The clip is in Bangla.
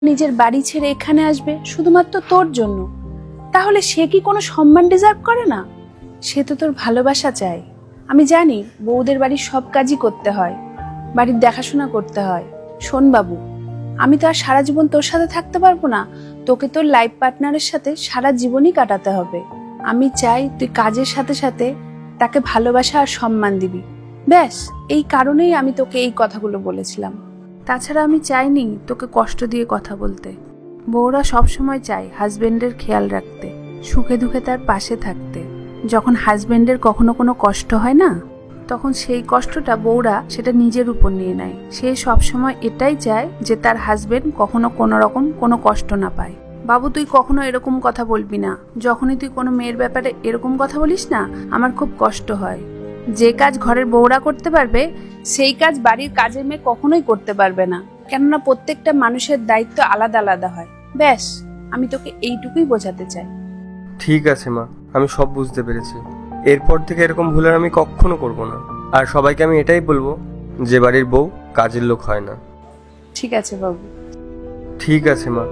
নিজের বাড়ি ছেড়ে এখানে আসবে শুধুমাত্র তোর জন্য, তাহলে সে কি কোনো সম্মান ডিজার্ভ করে না? সে তো তোর ভালোবাসা চায়। আমি জানি বউদের বাড়ির সব কাজই করতে হয়, বাড়ির দেখাশোনা করতে হয়। শোন বাবু, আমি তো আর সারা জীবন তোর সাথে থাকতে পারবো না, তোকে তোর লাইফ পার্টনারের সাথে সারা জীবনই কাটাতে হবে। আমি চাই তুই কাজের সাথে সাথে তাকে ভালোবাসা আর সম্মান দিবি। ব্যাস এই কারণেই আমি তোকে এই কথাগুলো বলেছিলাম। তাছাড়া আমি চাইনি তোকে কষ্ট দিয়ে কথা বলতে। বউরা সবসময় চায় হাজবেন্ডের খেয়াল রাখতে, সুখে দুঃখে তার পাশে থাকতে। যখন হাজবেন্ডের কখনো কোনো কষ্ট হয় না, তখন সেই কষ্টটা বউরা সেটা নিজের উপর নিয়ে নেয়। সে সবসময় এটাই চায় যে তার হাজবেন্ড কখনো কোনো রকম কোনো কষ্ট না পায়। বাবু, তুই কখনো এরকম কথা বলবি না। যখনই তুই কোনো মেয়ের ব্যাপারে এরকম কথা বলিস না, আমার খুব কষ্ট হয়। যে কাজ ঘরের বউরা করতে পারবে, সেই কাজ বাড়ির কাজের মেয়ে কখনোই করতে পারবে না। কেননা প্রত্যেকটা মানুষের দায়িত্ব আলাদা আলাদা হয়। ব্যাস, আমি তোকে এইটুকুই বোঝাতে চাই। ঠিক আছে মা, আমি সব বুঝতে পেরেছি। এরপর থেকে এরকম ভুল আর আমি কখনো করব না। আর সবাইকে আমি এটাই বলবো যে বাড়ির বউ কাজের লোক হয় না। ঠিক আছে বাবু। ঠিক আছে মা।